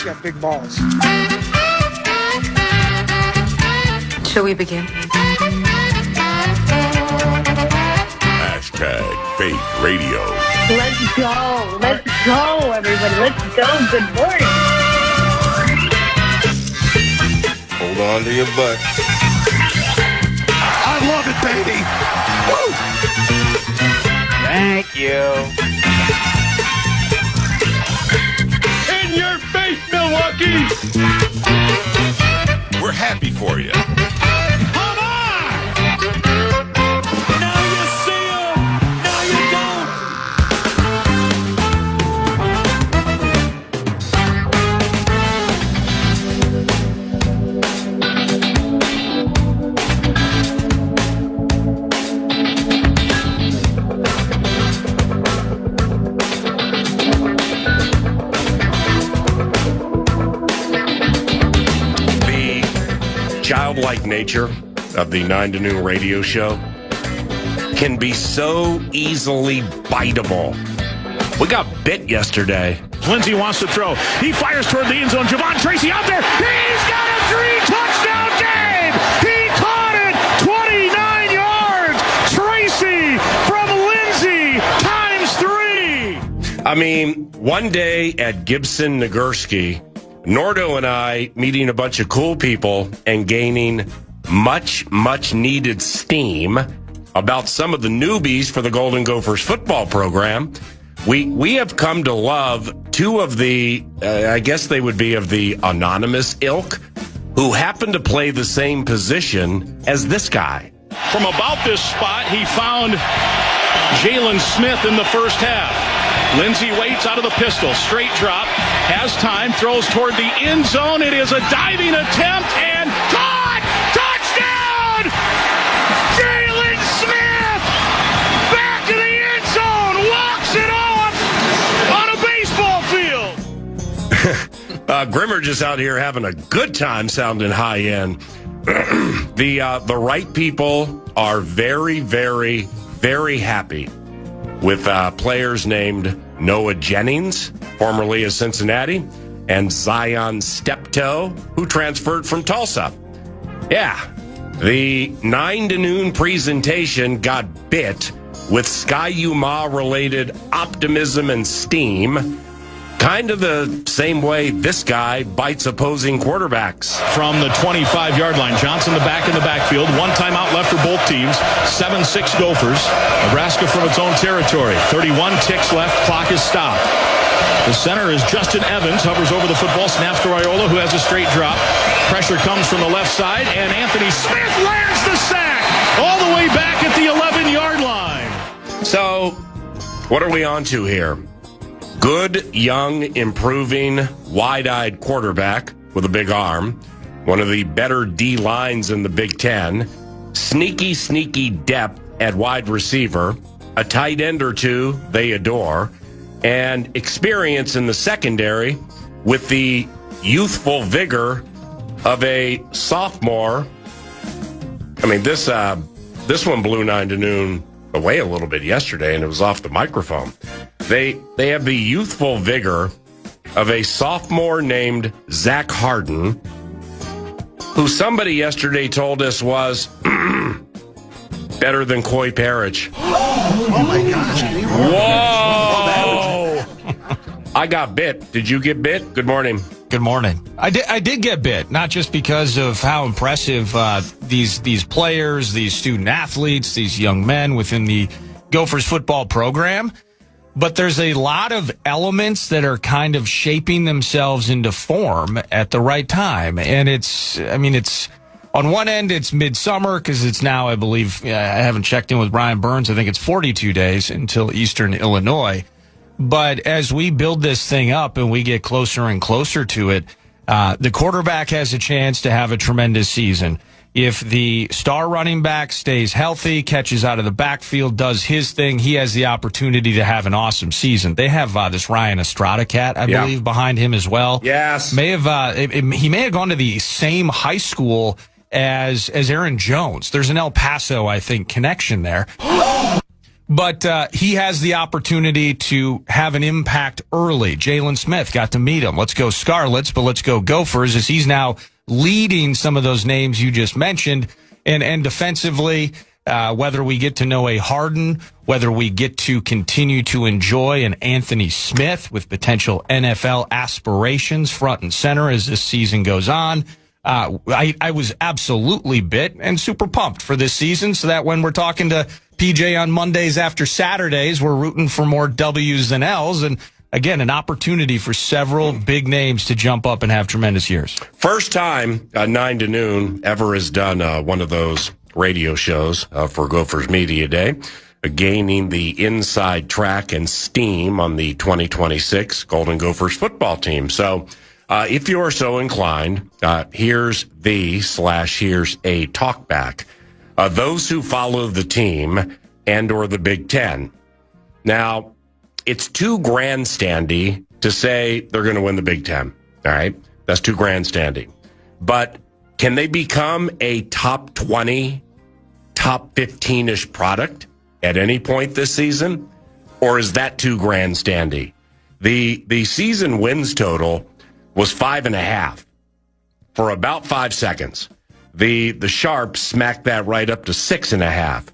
got big balls. Shall we begin? #Faith Radio. Let's go. Let's go, everybody. Let's go. Good morning. Hold on to your butt. I love it, baby. Woo! Thank you. In your face, Milwaukee! We're happy for you. Come on! Now you see him! Now you don't! Childlike nature of the 9 to Noon radio show can be so easily biteable. We got bit yesterday. Lindsey wants to throw. He fires toward the end zone. Javon Tracy out there. He's got a 3-touchdown game. He caught it. 29 yards. Tracy from Lindsey ×3. I mean, one day at Gibson Nagurski, Nordo and I meeting a bunch of cool people and gaining much needed steam about some of the newbies for the Golden Gophers football program. We have come to love two of the, I guess they would be of the anonymous ilk, who happen to play the same position as this guy. From about this spot, he found Jalen Smith in the first half. Lindsey waits out of the pistol. Straight drop. Has time. Throws toward the end zone. It is a diving attempt and caught! Touchdown! Jalen Smith! Back to the end zone. Walks it off on a baseball field. Grimmer just out here having a good time sounding high end. The right people are very, very, very happy with players named Noah Jennings, formerly of Cincinnati, and Zion Steptoe, who transferred from Tulsa. Yeah, the 9 to Noon presentation got bit with Sky Yuma-related optimism and steam, kind of the same way this guy bites opposing quarterbacks. From the 25-yard line, Johnson the back in the backfield. One timeout left for both teams. 7-6 Gophers. Nebraska from its own territory. 31 ticks left. Clock is stopped. The center is Justin Evans. Hovers over the football. Snaps to Raiola, who has a straight drop. Pressure comes from the left side, and Anthony Smith lands the sack all the way back at the 11-yard line. So, what are we on to here? Good, young, improving, wide-eyed quarterback with a big arm. One of the better D lines in the Big Ten. Sneaky depth at wide receiver. A tight end or two they adore. And experience in the secondary with the youthful vigor of a sophomore. I mean, this one blew 9 to Noon away a little bit yesterday, and it was off the microphone. They have the youthful vigor of a sophomore named Zach Harden, who somebody yesterday told us was better than Coy Parrish. Oh my gosh. Whoa! I got bit. Did you get bit? Good morning. Good morning. I did get bit, not just because of how impressive these players, these student athletes, these young men within the Gophers football program, but there's a lot of elements that are kind of shaping themselves into form at the right time. And it's on one end, it's midsummer because it's now, I believe, I haven't checked in with Brian Burns. I think it's 42 days until Eastern Illinois. But as we build this thing up and we get closer and closer to it, the quarterback has a chance to have a tremendous season. If the star running back stays healthy, catches out of the backfield, does his thing, he has the opportunity to have an awesome season. They have this Ryan Estrada cat, I believe, behind him as well. Yes. He may have gone to the same high school as Aaron Jones. There's an El Paso, I think, connection there. But he has the opportunity to have an impact early. Jalen Smith got to meet him. Let's go Scarlets, but let's go Gophers, as he's now leading some of those names you just mentioned. And defensively, whether we get to know a Harden, whether we get to continue to enjoy an Anthony Smith with potential NFL aspirations front and center as this season goes on. I was absolutely bit and super pumped for this season, so that when we're talking to PJ on Mondays after Saturdays, we're rooting for more W's than L's. And again, an opportunity for several big names to jump up and have tremendous years. First time 9 to noon ever has done one of those radio shows for Gophers Media Day, gaining the inside track and steam on the 2026 Golden Gophers football team. So if you're so inclined, here's a talkback. Those who follow the team and or the Big Ten. Now, it's too grandstandy to say they're going to win the Big Ten. All right? That's too grandstandy. But can they become a top 20, top 15-ish product at any point this season? Or is that too grandstandy? The season wins total was 5.5 for about 5 seconds. The Sharps smacked that right up to 6.5.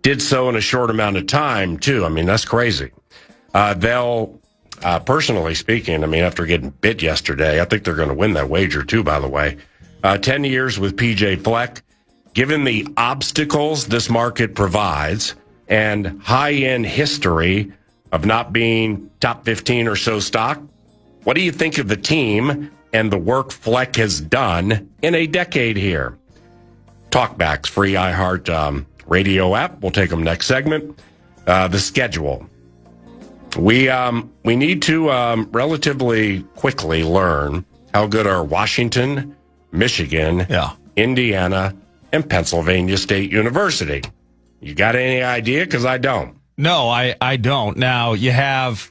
Did so in a short amount of time, too. I mean, that's crazy. They'll, personally speaking, I mean, after getting bit yesterday, I think they're going to win that wager, too, by the way. 10 years with PJ Fleck. Given the obstacles this market provides and high-end history of not being top 15 or so stock, what do you think of the team and the work Fleck has done in a decade here? Talkbacks, free iHeart radio app. We'll take them next segment. The schedule. We need to relatively quickly learn how good are Washington, Michigan, Indiana, and Pennsylvania State University. You got any idea? Because I don't. No, I don't. Now, you have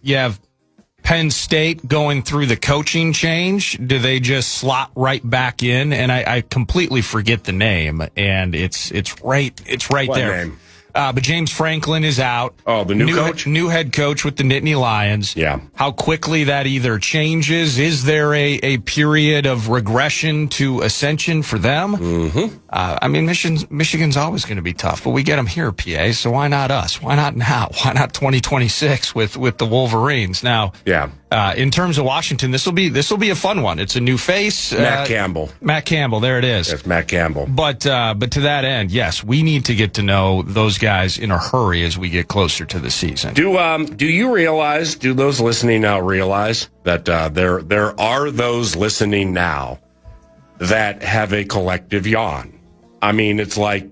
Penn State going through the coaching change. Do they just slot right back in? And I completely forget the name, and it's right What there. name? But James Franklin is out. Oh, the new coach? New head coach with the Nittany Lions. Yeah. How quickly that either changes. Is there a period of regression to ascension for them? Mm-hmm. I mean, Michigan's always going to be tough, but we get them here, PA, so why not us? Why not now? Why not 2026 with the Wolverines? Now, yeah. In terms of Washington, this will be a fun one. It's a new face. Matt Campbell. Matt Campbell, there it is. That's Matt Campbell. But to that end, yes, we need to get to know those guys in a hurry as we get closer to the season. Do you realize? Do those listening now realize that there are those listening now that have a collective yawn? I mean, it's like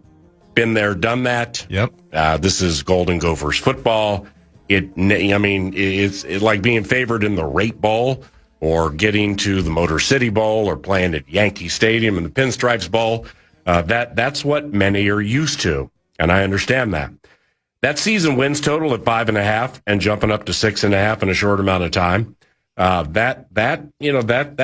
been there, done that. Yep. This is Golden Gophers football. It's like being favored in the Rate Bowl or getting to the Motor City Bowl or playing at Yankee Stadium in the Pinstripes Bowl. That's what many are used to, and I understand that. That season wins total at 5.5 and jumping up to 6.5 in a short amount of time. That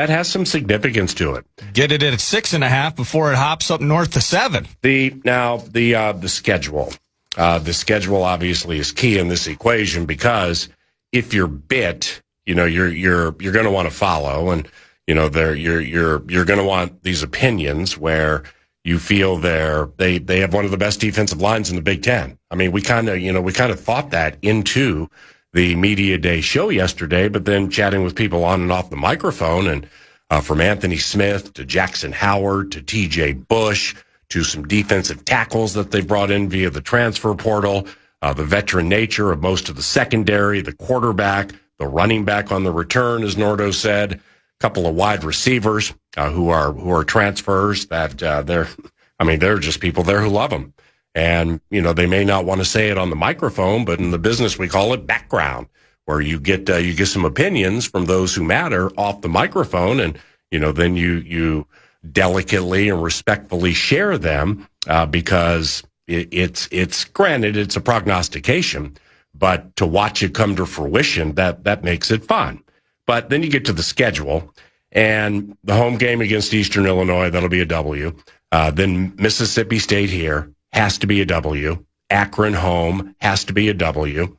has some significance to it. Get it at 6.5 before it hops up north to 7. The schedule. The schedule obviously is key in this equation because if you're bit, you're going to want to follow, and you're going to want these opinions where you feel they have one of the best defensive lines in the Big Ten. I mean, we kind of thought that into the media day show yesterday, but then chatting with people on and off the microphone, and from Anthony Smith to Jackson Howard to T.J. Bush to some defensive tackles that they brought in via the transfer portal, the veteran nature of most of the secondary, the quarterback, the running back on the return, as Nordo said, a couple of wide receivers who are transfers that they're just people there who love them. And, they may not want to say it on the microphone, but in the business we call it background, where you get some opinions from those who matter off the microphone, and, then you delicately and respectfully share them because it's granted it's a prognostication, but to watch it come to fruition, that makes it fun. But then you get to the schedule, and the home game against Eastern Illinois, that'll be a W. Then Mississippi State here has to be a W. Akron home has to be a W.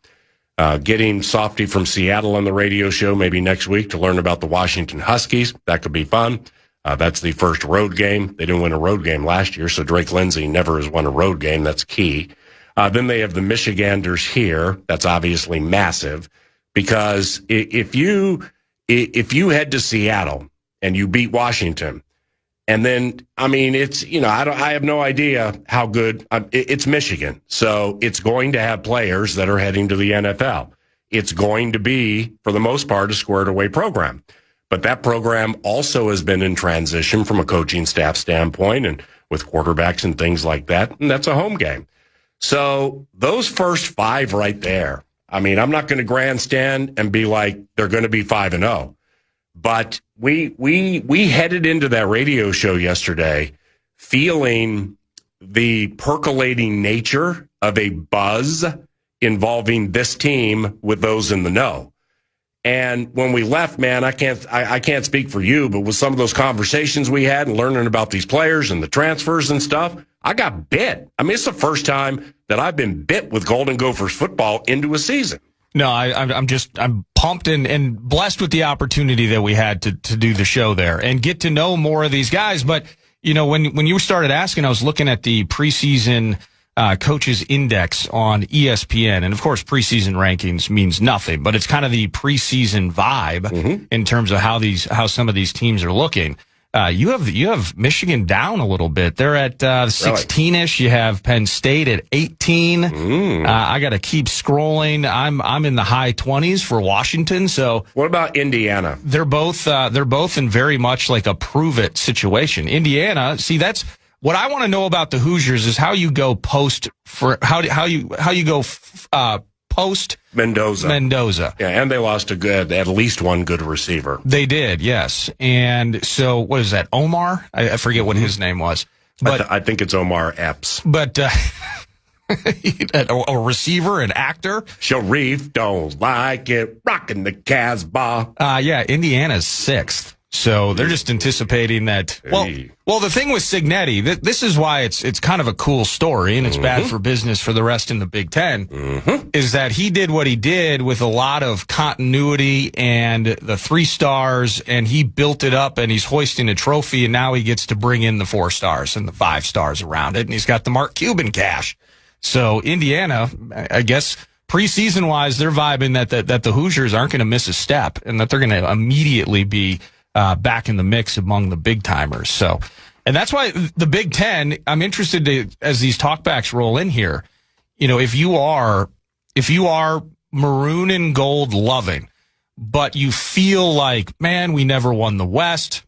Getting Softy from Seattle on the radio show maybe next week to learn about the Washington Huskies. That could be fun. That's the first road game. They didn't win a road game last year, so Drake Lindsay never has won a road game. That's key. Then they have the Michiganders here. That's obviously massive because if you head to Seattle and you beat Washington, and then, I mean, it's, I have no idea how good it's Michigan. So it's going to have players that are heading to the NFL. It's going to be, for the most part, a squared away program. But that program also has been in transition from a coaching staff standpoint and with quarterbacks and things like that. And that's a home game. So those first 5 right there, I mean, I'm not going to grandstand and be like, they're going to be 5-0. But we headed into that radio show yesterday feeling the percolating nature of a buzz involving this team with those in the know. And when we left, man, I can't speak for you, but with some of those conversations we had and learning about these players and the transfers and stuff, I got bit. I mean, it's the first time that I've been bit with Golden Gophers football into a season. No, I'm pumped and blessed with the opportunity that we had to do the show there and get to know more of these guys. But, when you started asking, I was looking at the preseason coaches index on ESPN. And of course, preseason rankings means nothing, but it's kind of the preseason vibe in terms of how some of these teams are looking. You have Michigan down a little bit. They're at 16-ish. You have Penn State at 18. I got to keep scrolling. I'm in the high 20s for Washington. So what about Indiana? They're both in very much like a prove it situation. Indiana, see, that's what I want to know about the Hoosiers is how you go post Mendoza. Yeah, and they lost at least one good receiver. They did, yes. And so, what is that, Omar? I forget what his name was. But I think it's Omar Epps. But a receiver, an actor. Sharif don't like it, rocking the Casbah. Yeah, Indiana's 6th. So they're just anticipating that. Well, the thing with Cignetti, this is why it's kind of a cool story, and it's bad for business for the rest in the Big Ten, is that he did what he did with a lot of continuity and the 3 stars, and he built it up, and he's hoisting a trophy, and now he gets to bring in the 4 stars and the 5 stars around it, and he's got the Mark Cuban cash. So Indiana, I guess, preseason-wise, they're vibing that the Hoosiers aren't going to miss a step, and that they're going to immediately be back in the mix among the big timers. So, and that's why the Big Ten, I'm interested to, as these talkbacks roll in here, if you are maroon and gold loving, but you feel like, man, we never won the West.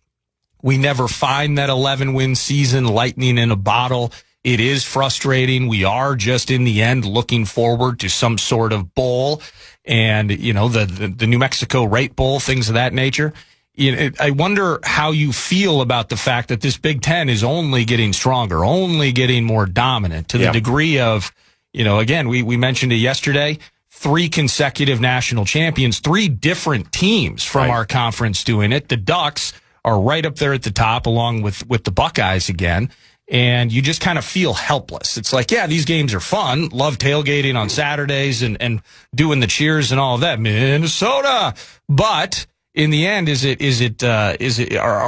We never find that 11-win season, lightning in a bottle. It is frustrating. We are just in the end looking forward to some sort of bowl and, the New Mexico Rate Bowl, things of that nature. I wonder how you feel about the fact that this Big Ten is only getting stronger, only getting more dominant to the degree of, again, we mentioned it yesterday, 3 consecutive national champions, 3 different teams from our conference doing it. The Ducks are right up there at the top along with the Buckeyes again. And you just kind of feel helpless. It's like, yeah, these games are fun. Love tailgating on Saturdays and doing the cheers and all of that. Minnesota. But in the end, are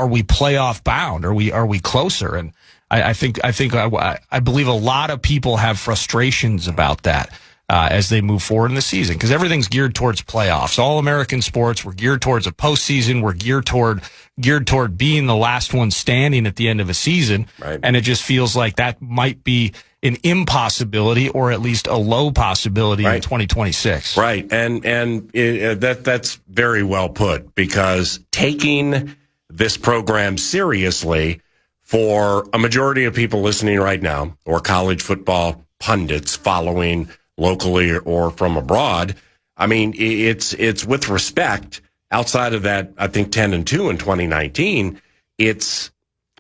we playoff bound? Are we closer? And I believe a lot of people have frustrations about that as they move forward in the season, because everything's geared towards playoffs. All American sports, we're geared towards a postseason. We're geared toward being the last one standing at the end of a season. Right. And it just feels like that might be an impossibility, or at least a low possibility in 2026. Right. And that's very well put, because taking this program seriously for a majority of people listening right now, or college football pundits following locally or from abroad, I mean, it's with respect. Outside of that, I think 10-2 in 2019, it's,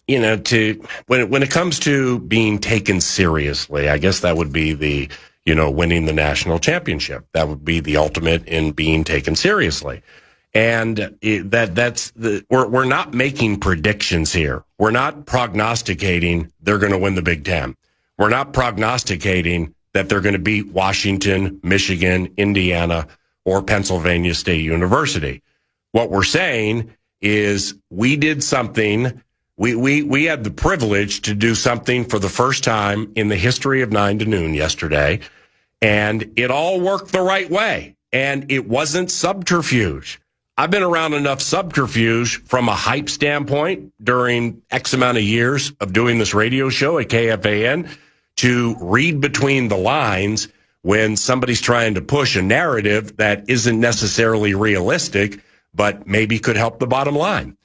when it comes to being taken seriously, I guess that would be the, winning the national championship. That would be the ultimate in being taken seriously. And we're not making predictions here. We're not prognosticating they're going to win the Big Ten. We're not prognosticating that they're going to beat Washington, Michigan, Indiana, or Pennsylvania State University. What we're saying is we did something. We had the privilege to do something for the first time in the history of 9 to Noon yesterday, and it all worked the right way, and it wasn't subterfuge. I've been around enough subterfuge from a hype standpoint during X amount of years of doing this radio show at KFAN to read between the lines when somebody's trying to push a narrative that isn't necessarily realistic, but maybe could help the bottom line.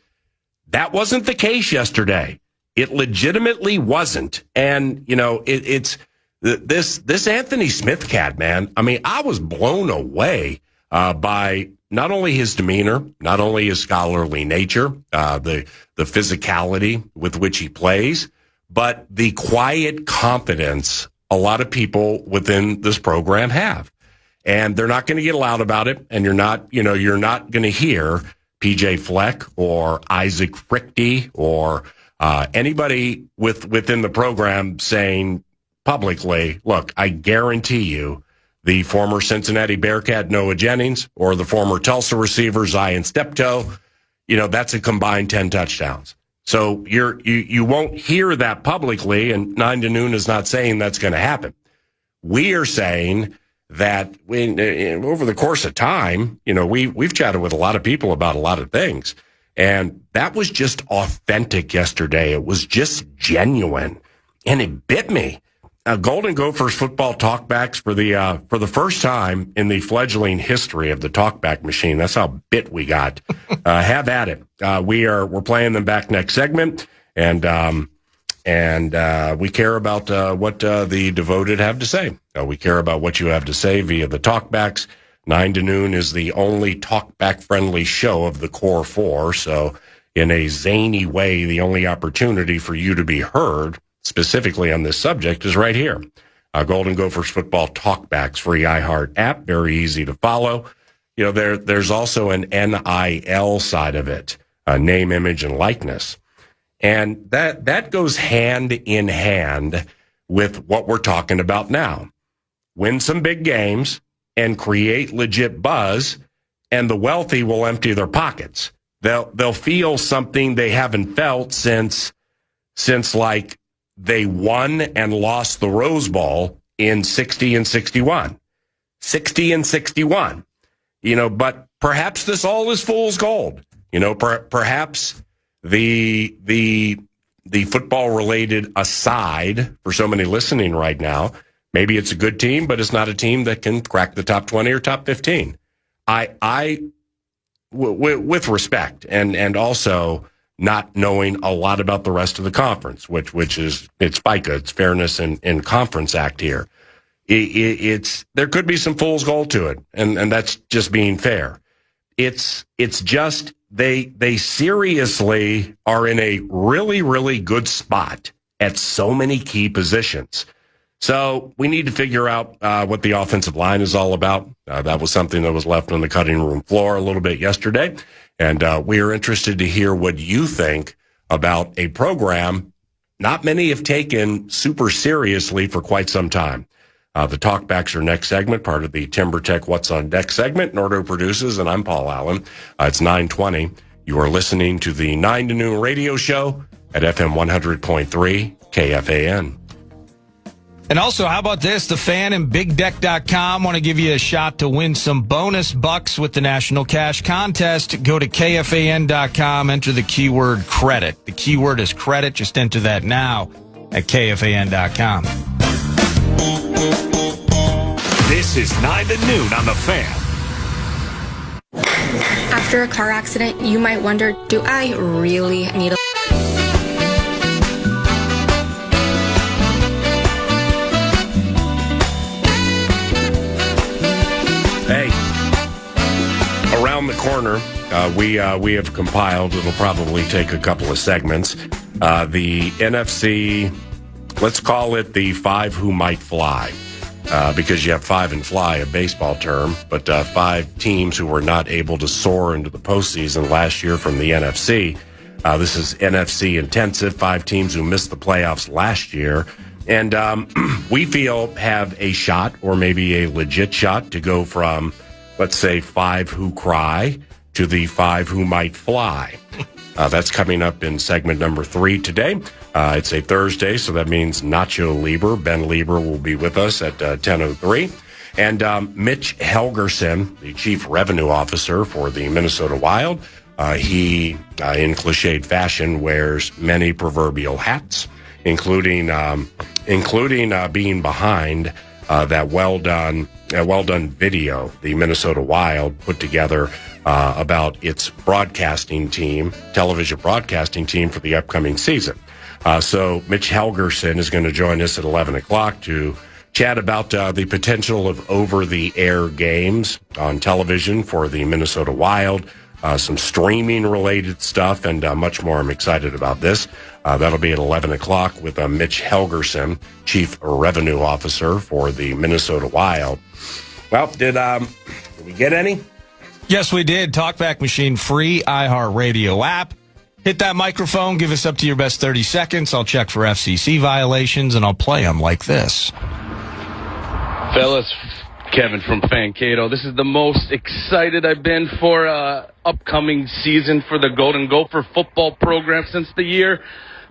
That wasn't the case yesterday. It legitimately wasn't. And, you know, it's this Anthony Smith cat, man. I mean, I was blown away by not only his demeanor, not only his scholarly nature, the physicality with which he plays, but the quiet confidence a lot of people within this program have. And they're not going to get loud about it. And you're not going to hear PJ Fleck or Isaac Frichte or anybody within the program saying publicly, look, I guarantee you the former Cincinnati Bearcat Noah Jennings or the former Tulsa receiver Zion Steptoe, that's a combined 10 touchdowns. So you won't hear that publicly, and 9 to Noon is not saying that's going to happen. We are saying that over the course of time, we've chatted with a lot of people about a lot of things, and that was just authentic yesterday. It was just genuine, and it bit me. Golden Gophers football talkbacks for the first time in the fledgling history of the talkback machine. That's how bit we got. Have at it. We're playing them back next segment, and we care about what the devoted have to say. We care about what you have to say via the talkbacks. 9 to Noon is the only talkback friendly show of the core four. So in a zany way, the only opportunity for you to be heard specifically on this subject is right here. Golden Gophers football talkbacks, free iHeart app, very easy to follow. There's also an NIL side of it, name, image, and likeness. And that goes hand in hand with what we're talking about now. Win some big games and create legit buzz, and the wealthy will empty their pockets. They'll feel something they haven't felt since like they won and lost the Rose Bowl in 60 and 61. 60 and 61. But perhaps this all is fool's gold. Perhaps the football-related aside for so many listening right now, maybe it's a good team, but it's not a team that can crack the top 20 or top 15. With respect, and also not knowing a lot about the rest of the conference, which is, it's FICA, it's Fairness and Conference Act here. There could be some fool's gold to it, and that's just being fair. It's just they seriously are in a really, really good spot at so many key positions. So we need to figure out what the offensive line is all about. That was something that was left on the cutting room floor a little bit yesterday. And we are interested to hear what you think about a program not many have taken super seriously for quite some time. The talkbacks are next segment, part of the Timber Tech What's on Deck segment. Nordo produces, and I'm Paul Allen. It's 9:20. You are listening to the 9 to Noon radio show at FM 100.3 KFAN. And also, how about this? The Fan and BigDeck.com want to give you a shot to win some bonus bucks with the National Cash Contest. Go to KFAN.com, enter the keyword credit. The keyword is credit. Just enter that now at KFAN.com. This is 9 to Noon on the Fan. After a car accident, you might wonder, do I really need a... Hey, around the corner, we have compiled, it'll probably take a couple of segments, the NFC, let's call it the 5 who might fly, because you have 5 and fly, a baseball term, but 5 teams who were not able to soar into the postseason last year from the NFC. This is NFC intensive, 5 teams who missed the playoffs last year, And we feel have a shot, or maybe a legit shot, to go from, let's say, 5 who cry to the 5 who might fly. That's coming up in segment number 3 today. It's a Thursday, so that means Nacho Lieber, Ben Lieber, will be with us at 10:03. And Mitch Helgerson, the Chief Revenue Officer for the Minnesota Wild, he, in cliched fashion, wears many proverbial hats, including being behind that well done video the Minnesota Wild put together about its broadcasting team, television broadcasting team for the upcoming season. So Mitch Helgerson is going to join us at 11 o'clock to chat about the potential of over-the-air games on television for the Minnesota Wild, some streaming-related stuff, and much more. I'm excited about this. That'll be at 11 o'clock with Mitch Helgerson, Chief Revenue Officer for the Minnesota Wild. Well, did we get any? Yes, we did. Talkback machine, free iHeartRadio app. Hit that microphone. Give us up to your best 30 seconds. I'll check for FCC violations, and I'll play them like this. Fellas, Kevin from Fancato. This is the most excited I've been for upcoming season for the Golden Gopher football program since the year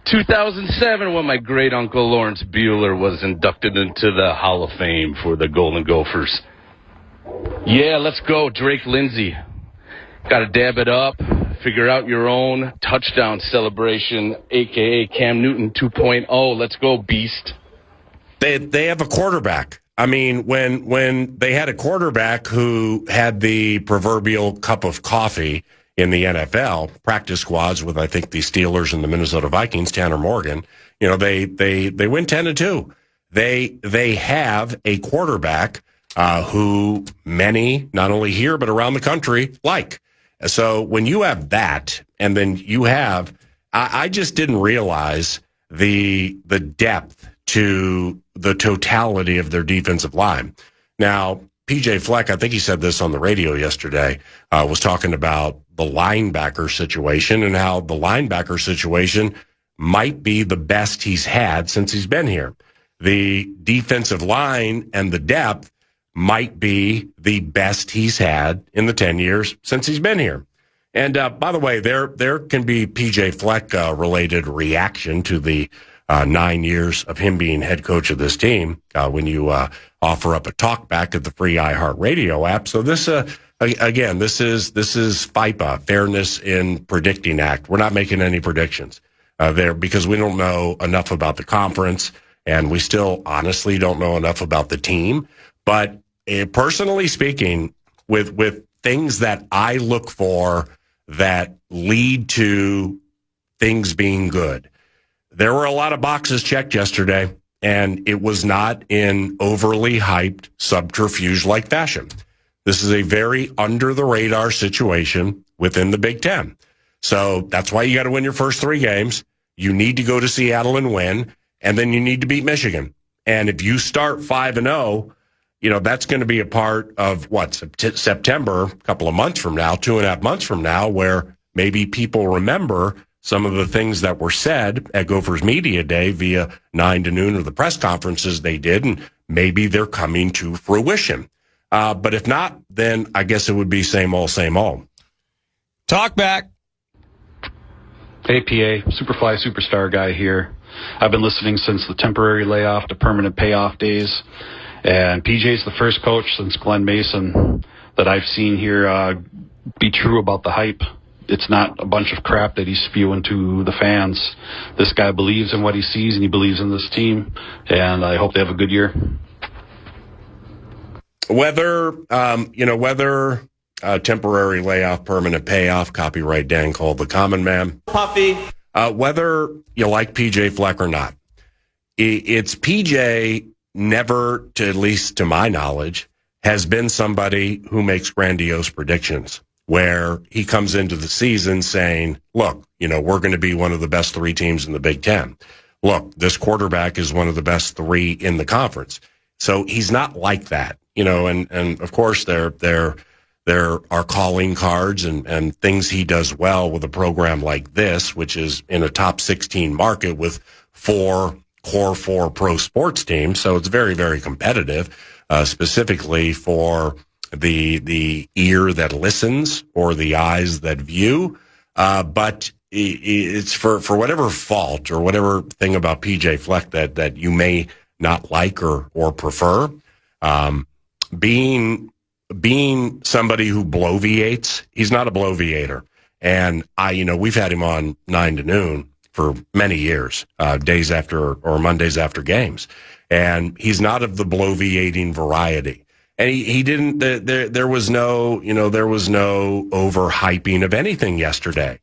2007, when my great-uncle Lawrence Bueller was inducted into the Hall of Fame for the Golden Gophers. Yeah, let's go, Drake Lindsay. Got to dab it up, figure out your own touchdown celebration, a.k.a. Cam Newton 2.0. Let's go, beast. They have a quarterback. I mean, when they had a quarterback who had the proverbial cup of coffee in the NFL, practice squads with, I think, the Steelers and the Minnesota Vikings, Tanner Morgan, they win 10-2. They have a quarterback who many, not only here but around the country, like. So when you have that, and then you have, I just didn't realize the depth to the totality of their defensive line. Now, PJ Fleck, I think he said this on the radio yesterday, was talking about the linebacker situation and how the linebacker situation might be the best he's had since he's been here. The defensive line and the depth might be the best he's had in the 10 years since he's been here. And by the way, there can be PJ Fleck related reaction to the 9 years of him being head coach of this team when you offer up a talkback at the free iHeartRadio app. So this, again, this is FIPA, Fairness in Predicting Act. We're not making any predictions there because we don't know enough about the conference, and we still honestly don't know enough about the team. But personally speaking, with things that I look for that lead to things being good, there were a lot of boxes checked yesterday, and it was not in overly hyped subterfuge-like fashion. This is a very under-the-radar situation within the Big Ten. So that's why you got to win your first 3 games. You need to go to Seattle and win, and then you need to beat Michigan. And if you start 5-0, that's going to be a part of September, a couple of months from now, 2.5 months from now, where maybe people remember some of the things that were said at Gophers Media Day via 9 to noon or the press conferences they did, and maybe they're coming to fruition. But if not, then I guess it would be same old, same old. Talk back. APA, Superfly Superstar guy here. I've been listening since the temporary layoff to permanent payoff days. And PJ's the first coach since Glenn Mason that I've seen here be true about the hype. It's not a bunch of crap that he's spewing to the fans. This guy believes in what he sees, and he believes in this team, and I hope they have a good year. Whether temporary layoff, permanent payoff, copyright Dan Cole, the common man. Puffy. Whether you like PJ Fleck or not, it's PJ never, to at least to my knowledge, has been somebody who makes grandiose predictions, where he comes into the season saying, look, we're going to be one of the best 3 teams in the Big Ten. Look, this quarterback is one of the best 3 in the conference. So he's not like that, and of course there are calling cards and things he does well with a program like this, which is in a top 16 market with 4 core 4 pro sports team, so it's very, very competitive, specifically for the ear that listens or the eyes that view. But it's for whatever fault or whatever thing about PJ Fleck that you may not like or prefer. Being somebody who bloviates, he's not a bloviator. And we've had him on 9 to Noon for many years, days after or Mondays after games. And he's not of the bloviating variety. And he didn't, there was no overhyping of anything yesterday.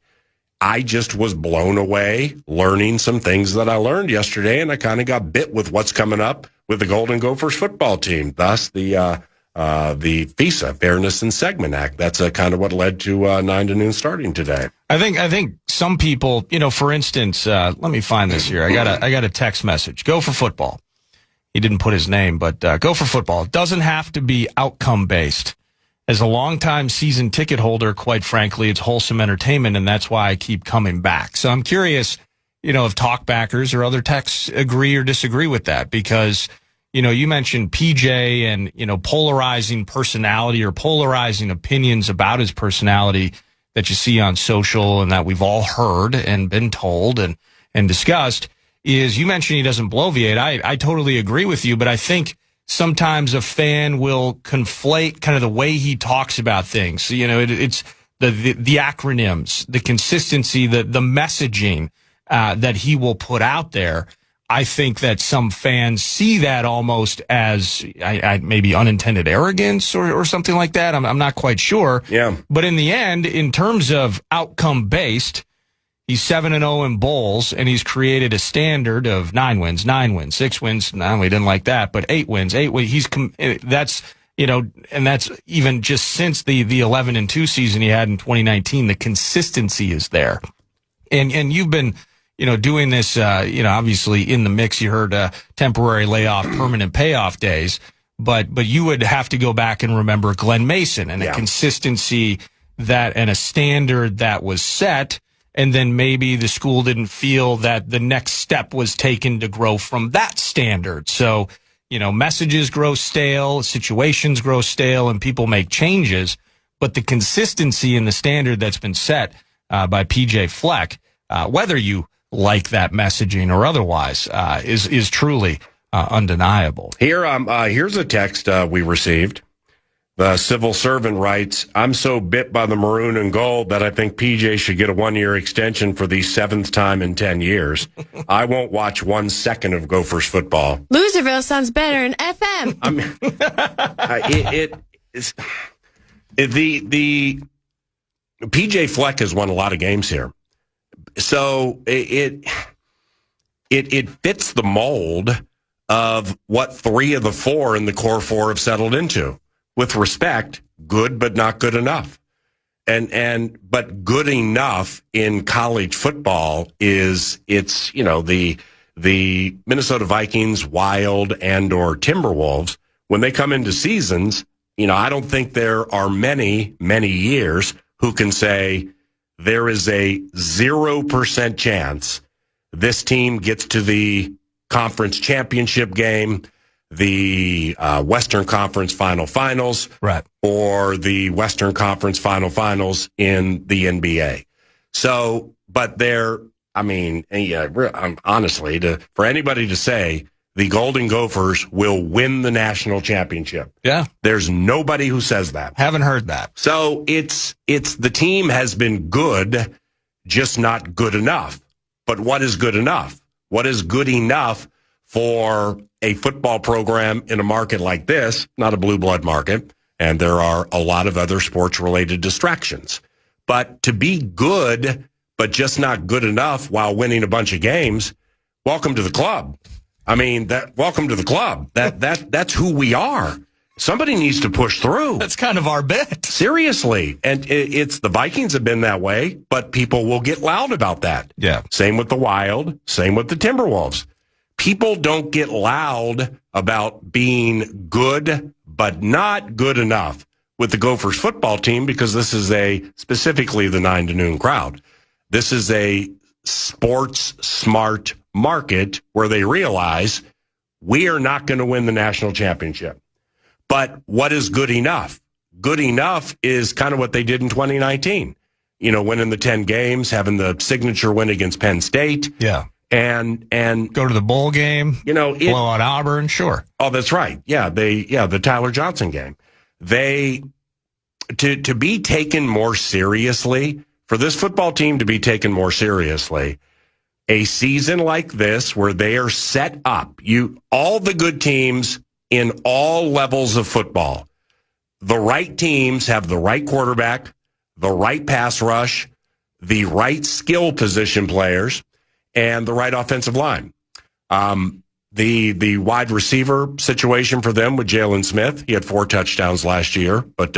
I just was blown away learning some things that I learned yesterday, and I kind of got bit with what's coming up with the Golden Gophers football team. Thus, the FISA, Fairness and Segment Act. That's kind of what led to 9 to Noon starting today. I think some people, for instance, let me find this here. I got a text message. Go for football. He didn't put his name, but go for football. It doesn't have to be outcome based. As a longtime season ticket holder, quite frankly, it's wholesome entertainment, and that's why I keep coming back. So I'm curious, if talkbackers or other texts agree or disagree with that, because, you mentioned PJ and, polarizing personality or polarizing opinions about his personality that you see on social and that we've all heard and been told and discussed. Is you mentioned he doesn't bloviate. I totally agree with you, but I think sometimes a fan will conflate kind of the way he talks about things. It's the acronyms, the consistency, the messaging that he will put out there. I think that some fans see that almost as maybe unintended arrogance or something like that. I'm not quite sure. Yeah. But in the end, in terms of outcome based, he's 7-0 in bowls, and he's created a standard of 9 wins, 6 wins. No, we didn't like that, but 8 wins. That's and that's even just since the 11-2 season he had in 2019. The consistency is there, and you've been doing this. Obviously in the mix. You heard temporary layoff, permanent payoff days, but you would have to go back and remember Glenn Mason and a consistency and a standard that was set. And then maybe the school didn't feel that the next step was taken to grow from that standard. So, messages grow stale, situations grow stale, and people make changes. But the consistency in the standard that's been set by PJ Fleck, whether you like that messaging or otherwise, is truly undeniable. Here's a text we received. The civil servant writes, I'm so bit by the maroon and gold that I think PJ should get a 1-year extension for the 7th time in 10 years. I won't watch 1 second of Gophers football. Loserville sounds better in FM. I mean, the PJ Fleck has won a lot of games here. So it fits the mold of what 3 of the 4 in the core 4 have settled into. With respect, good but not good enough. But good enough in college football is the Minnesota Vikings, Wild, and or Timberwolves, when they come into seasons, I don't think there are many years who can say there is a 0% chance this team gets to the conference championship game, the Western Conference finals, right, or the Western Conference finals in the NBA. So, but honestly, for anybody to say the Golden Gophers will win the national championship, there's nobody who says that. Haven't heard that. So it's the team has been good, just not good enough. But what is good enough? What is good enough for a football program in a market like this, not a blue blood market, and there are a lot of other sports-related distractions. But to be good, but just not good enough while winning a bunch of games, welcome to the club. Welcome to the club. That's who we are. Somebody needs to push through. That's kind of our bet. Seriously. And it's the Vikings have been that way, but people will get loud about that. Yeah. Same with the Wild, same with the Timberwolves. People don't get loud about being good, but not good enough with the Gophers football team, because this is specifically the 9 to Noon crowd. This is a sports smart market where they realize we are not going to win the national championship. But what is good enough? Good enough is kind of what they did in 2019. Winning the 10 games, having the signature win against Penn State. Yeah. And go to the bowl game, blow out Auburn, sure. Oh, that's right. Yeah, the Tyler Johnson game. To be taken more seriously, for this football team to be taken more seriously, a season like this where they are set up, all the good teams in all levels of football, the right teams have the right quarterback, the right pass rush, the right skill position players, and the right offensive line. The wide receiver situation for them with Jalen Smith, he had 4 touchdowns last year, but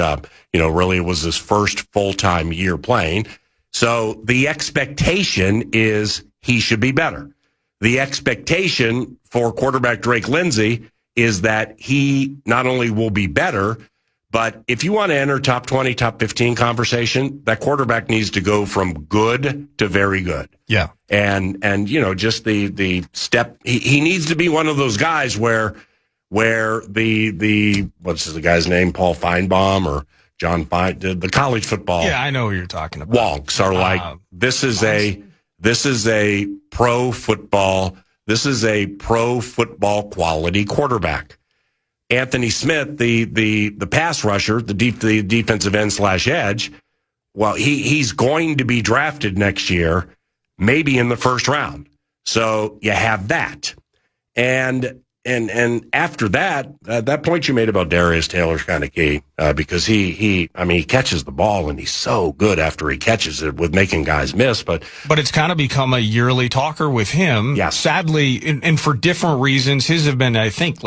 really it was his first full-time year playing. So the expectation is he should be better. The expectation for quarterback Drake Lindsey is that he not only will be better, but if you want to enter top 20, top 15 conversation, that quarterback needs to go from good to very good. Yeah. And just the step, he needs to be one of those guys where the what's the guy's name, Paul Feinbaum or John Fine, the college football. Yeah, I know who you're talking about. Wonks are like, this is a pro football quality quarterback. Anthony Smith, the pass rusher, the defensive end / edge, well, he's going to be drafted next year, maybe in the first round. So you have that. And after that point you made about Darius Taylor's kind of key, because he catches the ball and he's so good after he catches it with making guys miss. But it's kind of become a yearly talker with him. Yes. Sadly, and for different reasons. His have been, I think,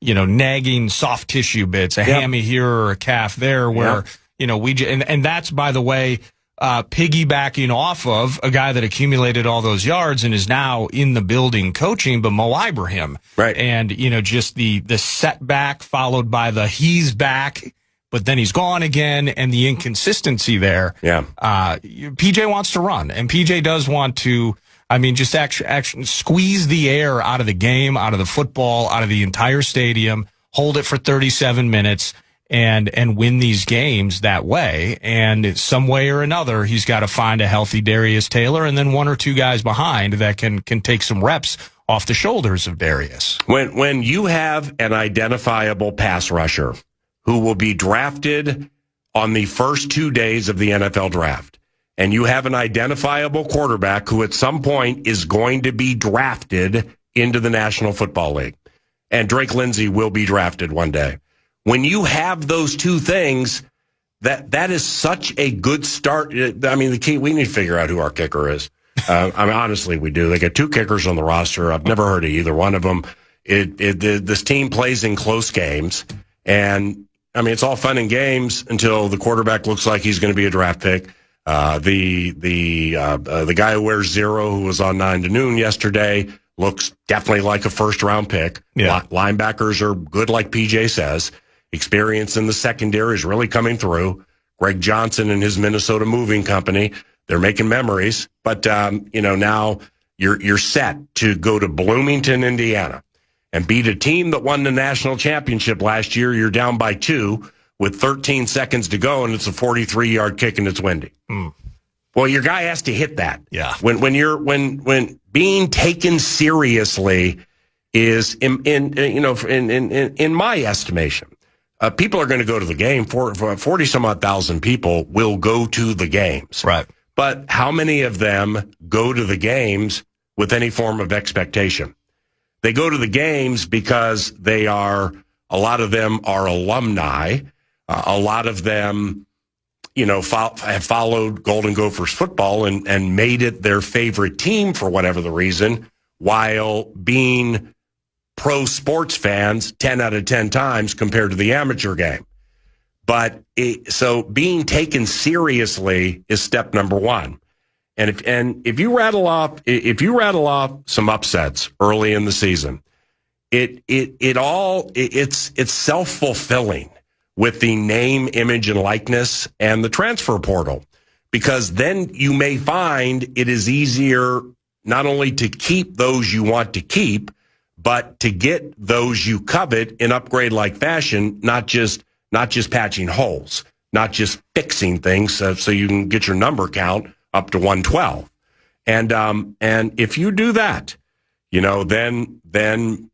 nagging soft tissue bits, a hammy here or a calf there, where, and that's, by the way, piggybacking off of a guy that accumulated all those yards and is now in the building coaching, but Mo Ibrahim. Right. And, just the setback followed by the he's back, but then he's gone again, and the inconsistency there. Yeah. PJ wants to run, and PJ does want to, just actually squeeze the air out of the game, out of the football, out of the entire stadium, hold it for 37 minutes, and win these games that way. And some way or another, he's got to find a healthy Darius Taylor and then 1 or 2 guys behind that can take some reps off the shoulders of Darius. When you have an identifiable pass rusher who will be drafted on the first 2 days of the NFL draft, and you have an identifiable quarterback who at some point is going to be drafted into the National Football League, and Drake Lindsey will be drafted one day. When you have those 2 things, that is such a good start. The key, we need to figure out who our kicker is. Honestly, we do. They got 2 kickers on the roster. I've never heard of either one of them. This team plays in close games, and it's all fun and games until the quarterback looks like he's going to be a draft pick. The guy who wears 0, who was on 9 to noon yesterday, looks definitely like a first round pick. Yeah. Linebackers are good, like PJ says. Experience in the secondary is really coming through. Greg Johnson and his Minnesota Moving Company, they're making memories. But now you're set to go to Bloomington, Indiana, and beat a team that won the national championship last year. You're down by 2 with 13 seconds to go, and it's a 43-yard kick, and it's windy. Well, your guy has to hit that. Yeah. When being taken seriously is in my estimation, people are going to go to the game. 40 some odd thousand people will go to the games. Right. But how many of them go to the games with any form of expectation? They go to the games because a lot of them are alumni. A lot of them, have followed Golden Gophers football and made it their favorite team for whatever the reason, while being pro sports fans 10 out of 10 times compared to the amateur game. But so being taken seriously is step number 1. And if you rattle off some upsets early in the season, it's self-fulfilling with the name, image, and likeness and the transfer portal, because then you may find it is easier not only to keep those you want to keep, but to get those you covet in upgrade-like fashion, not just patching holes, not just fixing things so you can get your number count up to 112. And if you do that, then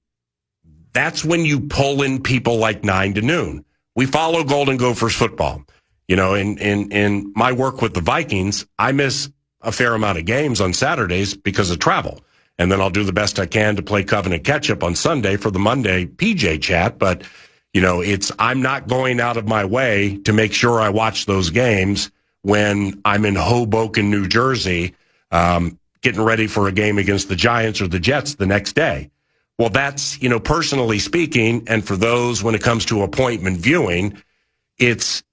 that's when you pull in people like 9 to Noon. We follow Golden Gophers football. In my work with the Vikings, I miss a fair amount of games on Saturdays because of travel. And then I'll do the best I can to play Covenant catch-up on Sunday for the Monday PJ chat. But, I'm not going out of my way to make sure I watch those games when I'm in Hoboken, New Jersey, getting ready for a game against the Giants or the Jets the next day. Well, that's, personally speaking, and for those when it comes to appointment viewing, it's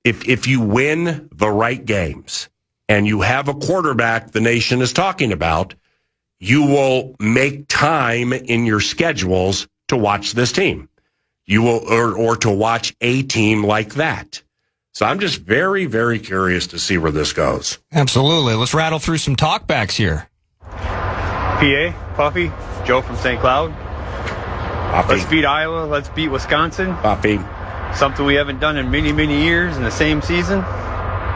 if you win the right games and you have a quarterback the nation is talking about, you will make time in your schedules to watch this team. You will, or to watch a team like that. So I'm just very, very curious to see where this goes. Absolutely. Let's rattle through some talkbacks here. PA, Puffy, Joe from St. Cloud. Puffy. Let's beat Iowa. Let's beat Wisconsin. Puffy. Something we haven't done in many, many years in the same season.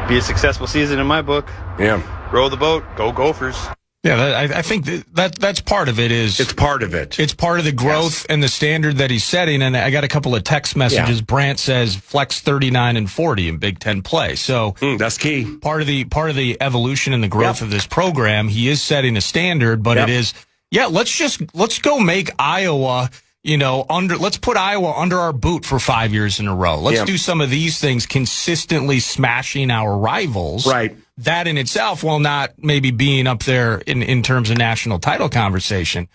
Be a successful season in my book. Yeah. Row the boat. Go Gophers. Yeah, I think that's part of it. It's part of it. It's part of the growth and the standard that he's setting. And I got a couple of text messages. Yeah. Brant says flex 39 and 40 in Big Ten play. So that's key. Part of the evolution and the growth of this program. He is setting a standard, but it is. Yeah, let's go make Iowa. Let's put Iowa under our boot for 5 years in a row. Let's do some of these things, consistently smashing our rivals. Right. That in itself, while not maybe being up there in terms of national title conversation,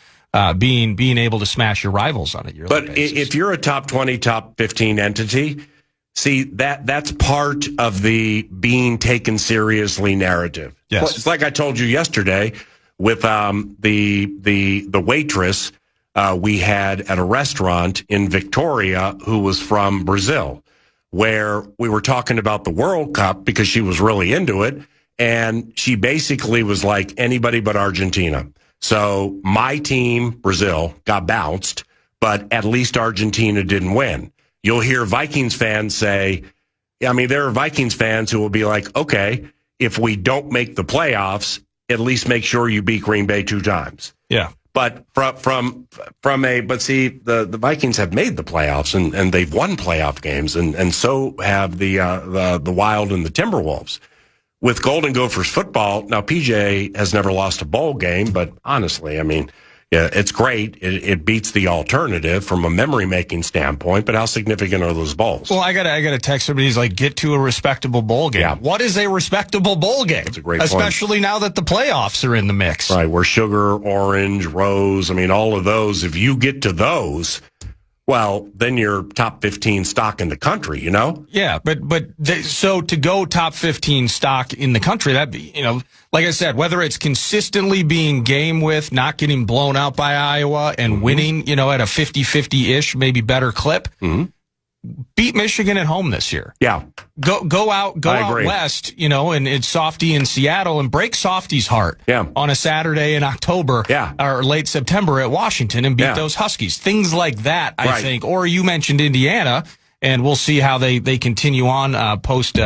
being able to smash your rivals on a yearly basis. But if you're a top 20, top 15 entity, see, that's part of the being taken seriously narrative. Yes. It's like I told you yesterday with the waitress we had at a restaurant in Victoria who was from Brazil, where we were talking about the World Cup because she was really into it. And she basically was like anybody but Argentina. So my team, Brazil, got bounced, but at least Argentina didn't win. You'll hear Vikings fans say, there are Vikings fans who will be like, okay, if we don't make the playoffs, at least make sure you beat Green Bay 2 times. Yeah. But but see, the Vikings have made the playoffs and they've won playoff games and so have the Wild and the Timberwolves. With Golden Gophers football, now PJ has never lost a bowl game, but honestly, it's great. It beats the alternative from a memory-making standpoint, but how significant are those bowls? Well, I got to text somebody. He's like, get to a respectable bowl game. Yeah. What is a respectable bowl game? That's a great Especially point. Now that the playoffs are in the mix. Right, where sugar, orange, rose, all of those, if you get to those, well, then you're top 15 stock in the country, Yeah, so to go top 15 stock in the country, that like I said, whether it's consistently being game with, not getting blown out by Iowa and winning, at a 50-50-ish, maybe better clip. Mm-hmm. Beat Michigan at home this year. Yeah. Go out west, and it's Softy in Seattle and break Softy's heart on a Saturday in October or late September at Washington and beat those Huskies. Things like that, I think. Or you mentioned Indiana, and we'll see how they continue on post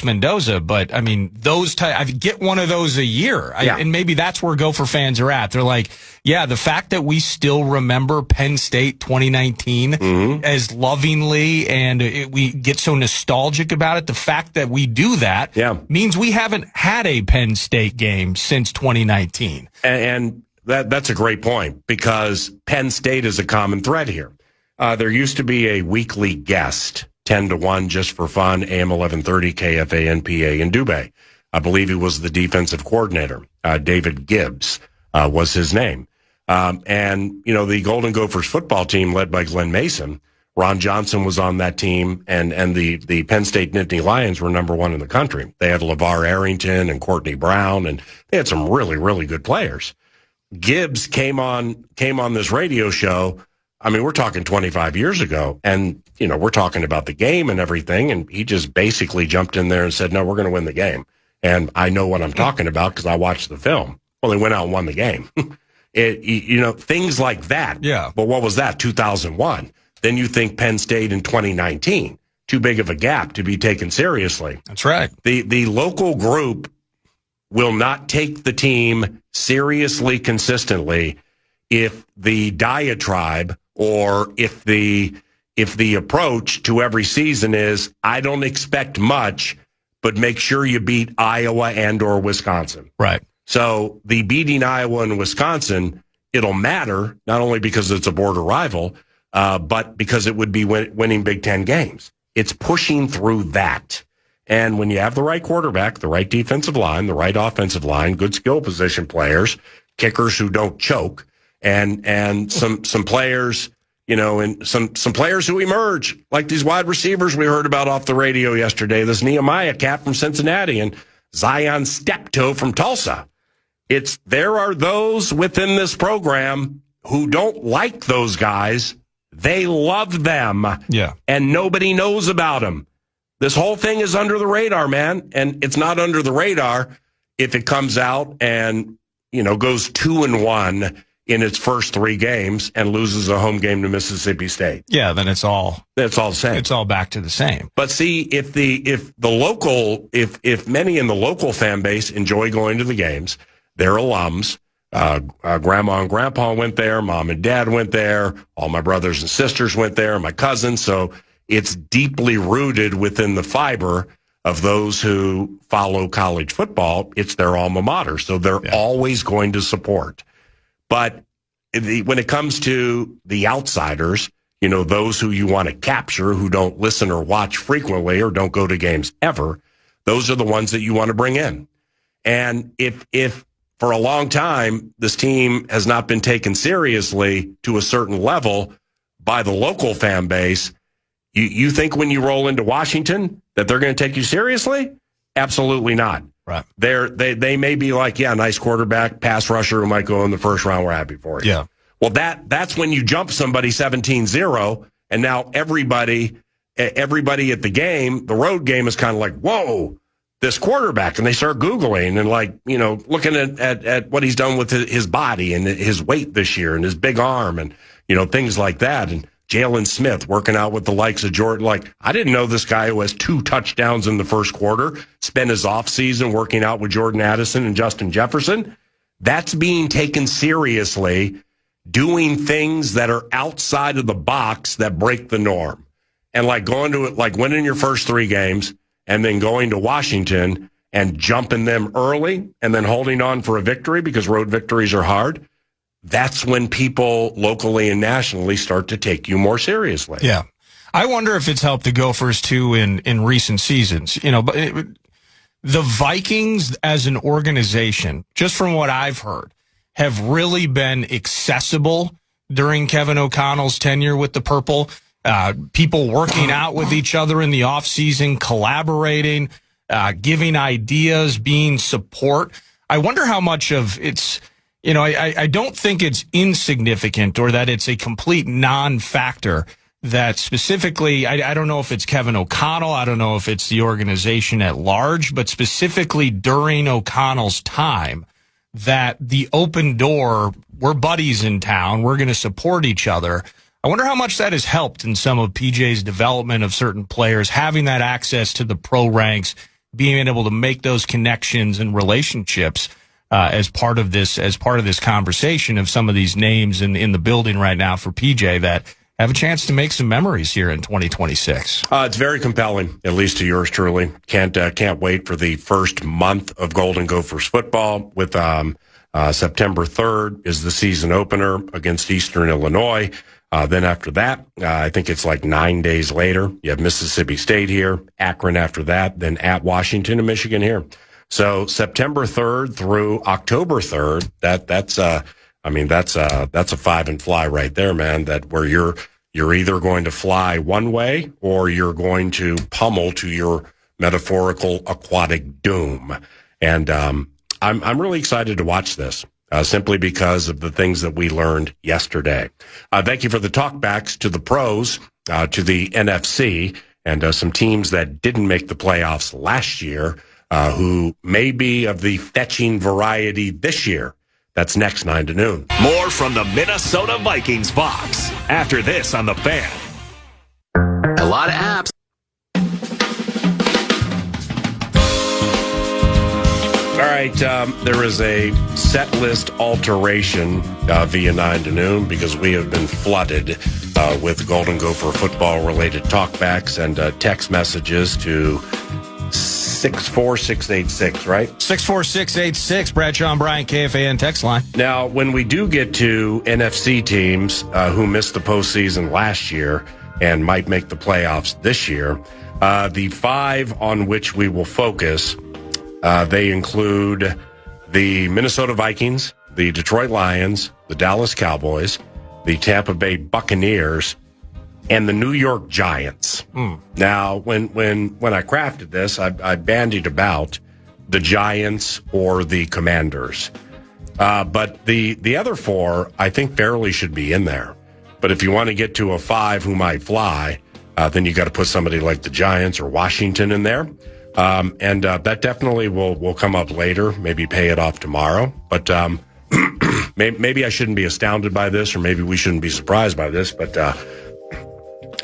Mendoza. But those I get one of those a year, and maybe that's where Gopher fans are at. They're like, the fact that we still remember Penn State 2019 as lovingly, and we get so nostalgic about it. The fact that we do that means we haven't had a Penn State game since 2019. And that's a great point because Penn State is a common thread here. There used to be a weekly guest, 10 to 1, just for fun, AM 1130, KFAN, PA in Dubé. I believe he was the defensive coordinator. David Gibbs was his name. And the Golden Gophers football team led by Glenn Mason, Ron Johnson was on that team, and the Penn State Nittany Lions were number 1 in the country. They had LeVar Arrington and Courtney Brown, and they had some really, really good players. Gibbs came on this radio show. We're talking 25 years ago, and, we're talking about the game and everything, and he just basically jumped in there and said, no, we're going to win the game. And I know what I'm talking about because I watched the film. Well, they went out and won the game. Things like that. Yeah. But what was that? 2001. Then you think Penn State in 2019. Too big of a gap to be taken seriously. That's right. The local group will not take the team seriously consistently if the diatribe or if the approach to every season is, I don't expect much, but make sure you beat Iowa and or Wisconsin. Right. So the beating Iowa and Wisconsin, it'll matter, not only because it's a border rival, but because it would be winning Big Ten games. It's pushing through that. And when you have the right quarterback, the right defensive line, the right offensive line, good skill position players, kickers who don't choke, and some players, and some players who emerge, like these wide receivers we heard about off the radio yesterday, this Nehemiah cat from Cincinnati and Zion Steptoe from Tulsa. There are those within this program who don't like those guys. They love them. Yeah. And nobody knows about them. This whole thing is under the radar, man. And it's not under the radar if it comes out and, goes 2-1 in its first 3 games and loses a home game to Mississippi State. Yeah, then it's all the same. It's all back to the same. But see, if many in the local fan base enjoy going to the games, they're alums. Grandma and grandpa went there. Mom and dad went there. All my brothers and sisters went there. My cousins. So it's deeply rooted within the fiber of those who follow college football. It's their alma mater. So they're always going to support. But when it comes to the outsiders, those who you want to capture, who don't listen or watch frequently or don't go to games ever, those are the ones that you want to bring in. And if for a long time, this team has not been taken seriously to a certain level by the local fan base. You think when you roll into Washington that they're going to take you seriously? Absolutely not. Right. They may be like, yeah, nice quarterback, pass rusher who might go in the first round. We're happy for you. Yeah. Well, that's when you jump somebody 17-0, and now everybody at the game, the road game is kind of like, whoa, this quarterback, and they start Googling and looking at what he's done with his body and his weight this year and his big arm and, things like that. And Jalen Smith working out with the likes of Jordan. I didn't know this guy who has 2 touchdowns in the first quarter spent his offseason working out with Jordan Addison and Justin Jefferson. That's being taken seriously, doing things that are outside of the box that break the norm. And going to it, winning your first 3 games, and then going to Washington and jumping them early and then holding on for a victory because road victories are hard, that's when people locally and nationally start to take you more seriously. Yeah. I wonder if it's helped the Gophers, too, in recent seasons. But the Vikings as an organization, just from what I've heard, have really been accessible during Kevin O'Connell's tenure with the Purple. People working out with each other in the offseason, collaborating, giving ideas, being support. I wonder how much of it's, I don't think it's insignificant or that it's a complete non-factor that specifically, I don't know if it's Kevin O'Connell, I don't know if it's the organization at large, but specifically during O'Connell's time, that the open door, we're buddies in town, we're going to support each other. I wonder how much that has helped in some of PJ's development of certain players, having that access to the pro ranks, being able to make those connections and relationships as part of this conversation of some of these names in the building right now for PJ that have a chance to make some memories here in 2026. It's very compelling, at least to yours truly. Can't wait for the first month of Golden Gophers football with September 3rd is the season opener against Eastern Illinois. Then after that, I think it's 9 days later, you have Mississippi State here, Akron after that, then at Washington and Michigan here. So September 3rd through October 3rd, that's a 5 and fly right there, man. That where you're either going to fly one way or you're going to pummel to your metaphorical aquatic doom. And I'm really excited to watch this. Simply because of the things that we learned yesterday. Thank you for the talkbacks to the pros, to the NFC, and some teams that didn't make the playoffs last year. who may be of the fetching variety this year. That's next, 9 to noon. More from the Minnesota Vikings box after this on The Fan. A lot of apps. All right, there is a set list alteration via 9 to noon because we have been flooded with Golden Gopher football-related talkbacks and text messages to 64686, right? 64686, Bradshaw and Bryant, KFAN text line. Now, when we do get to NFC teams who missed the postseason last year and might make the playoffs this year, the 5 on which we will focus, they include the Minnesota Vikings, the Detroit Lions, the Dallas Cowboys, the Tampa Bay Buccaneers, and the New York Giants. Now, when I crafted this, I bandied about the Giants or the Commanders. But the other 4, I think, fairly should be in there. But if you want to get to a 5 who might fly, then you got to put somebody like the Giants or Washington in there. And that definitely will come up later, maybe pay it off tomorrow. But maybe I shouldn't be astounded by this, or maybe we shouldn't be surprised by this. But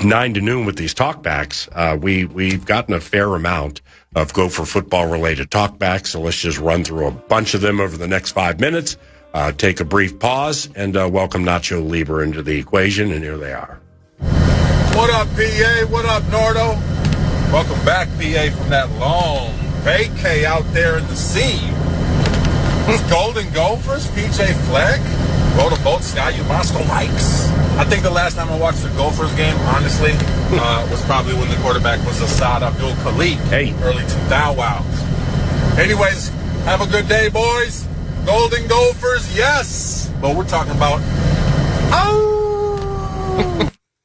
9 to noon with these talkbacks, we've gotten a fair amount of Gopher football-related talkbacks. So let's just run through a bunch of them over the next 5 minutes, take a brief pause, and welcome Nacho Libre into the equation. And here they are. What up, PA? What up, Nardo? Welcome back, PA, from that long vacay out there in the sea. Golden Gophers, PJ Fleck, rode a boat, Sky Umasco Mikes. I think the last time I watched the Gophers game, honestly, was probably when the quarterback was Asad Abdul Khalid. Hey. Early 2000. Wow. Anyways, have a good day, boys. Golden Gophers, yes. But we're talking about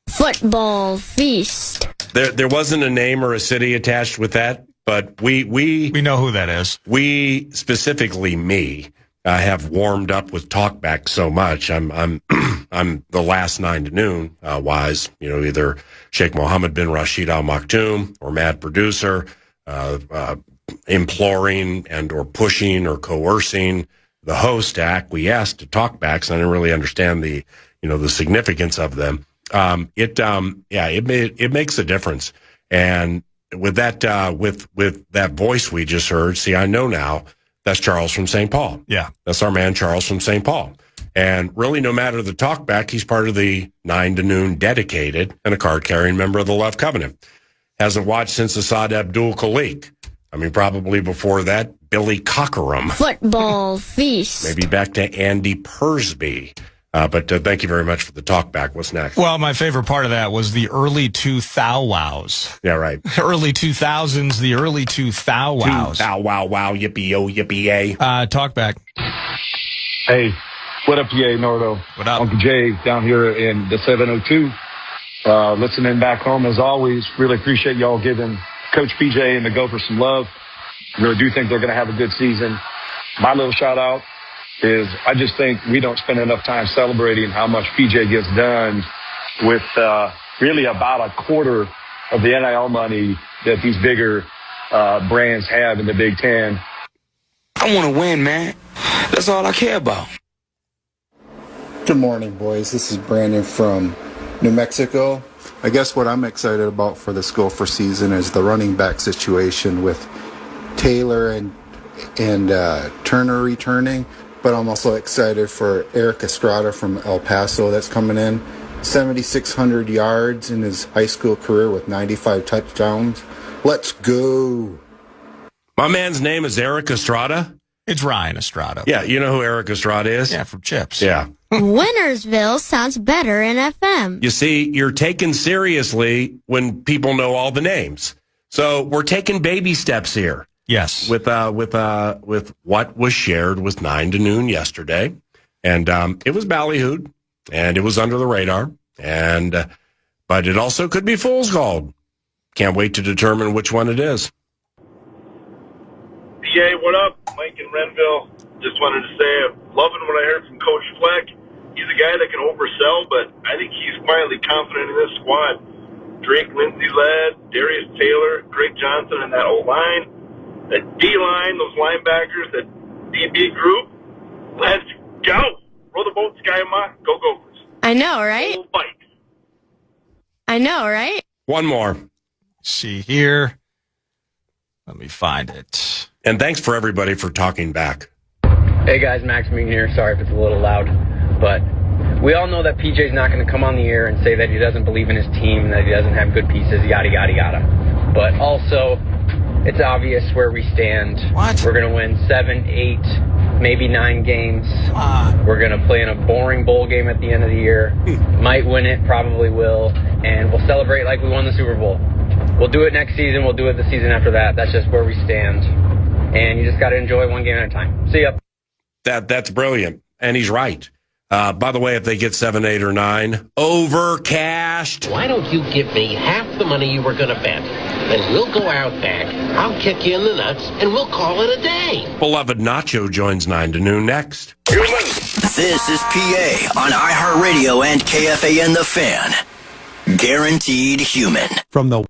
Football feast. There wasn't a name or a city attached with that, but we know who that is. We, specifically me, have warmed up with talkback so much. I'm the last 9 to noon wise. Either Sheikh Mohammed bin Rashid Al Maktoum or Mad Producer, imploring and or pushing or coercing the host to acquiesce to talkbacks. I didn't really understand the significance of them. It makes a difference. And with that, with that voice we just heard, see, I know now that's Charles from St. Paul. Yeah. That's our man, Charles from St. Paul. And really, no matter the talkback, he's part of the 9 to noon dedicated and a card-carrying member of the Love Covenant. Hasn't watched since Asad Abdul Khalid. I mean, probably before that, Billy Cockerham. Football feast. Maybe back to Andy Pursby. But thank you very much for the talkback. What's next? Well, my favorite part of that was the early 2000s. Yeah, right. Early 2000s, the early 2000s. Wow, yippee-oh, yippee-yay. Talkback. Hey, what up, PA Nardo? What up? Uncle Jay down here in the 702. Listening back home as always. Really appreciate y'all giving Coach PJ and the Gophers some love. Really do think they're going to have a good season. My little shout out is I just think we don't spend enough time celebrating how much PJ gets done with really about a quarter of the NIL money that these bigger brands have in the Big Ten. I want to win, man. That's all I care about. Good morning, boys. This is Brandon from New Mexico. I guess what I'm excited about for this Gopher season is the running back situation with Taylor and Turner returning. But I'm also excited for Eric Estrada from El Paso that's coming in. 7,600 yards in his high school career with 95 touchdowns. Let's go. My man's name is Eric Estrada? It's Ryan Estrada. Yeah, you know who Eric Estrada is? Yeah, from Chips. Yeah. Wintersville sounds better in FM. You see, you're taken seriously when people know all the names. So we're taking baby steps here. Yes. With what was shared with 9 to noon yesterday. And it was ballyhooed, and it was under the radar. And but it also could be fool's gold. Can't wait to determine which one it is. PA, what up? Mike in Renville. Just wanted to say I'm loving what I heard from Coach Fleck. He's a guy that can oversell, but I think he's quietly confident in this squad. Drake Lindsey's lad, Darius Taylor, Greg Johnson, and that O-line. the D-line, those linebackers, the DB group. Let's go. Row the boat, Skyma. Go Gophers. I know, right? Go Vikes. I know, right? One more. See here. Let me find it. And thanks for everybody for talking back. Hey guys, Max Mean here. Sorry if it's a little loud, but we all know that PJ's not going to come on the air and say that he doesn't believe in his team, that he doesn't have good pieces, yada, yada, yada. But also, it's obvious where we stand. What? We're going to win 7, 8, maybe 9 games. We're going to play in a boring bowl game at the end of the year. Might win it, probably will, and we'll celebrate like we won the Super Bowl. We'll do it next season. We'll do it the season after that. That's just where we stand. And you just got to enjoy one game at a time. See ya. That's brilliant. And he's right. By the way, if they get 7, 8, or 9, overcashed. Why don't you give me half the money you were going to bet? Then we'll go out back, I'll kick you in the nuts, and we'll call it a day. Beloved Nacho joins 9 to noon next. This is PA on iHeartRadio and KFAN The Fan. Guaranteed human. From the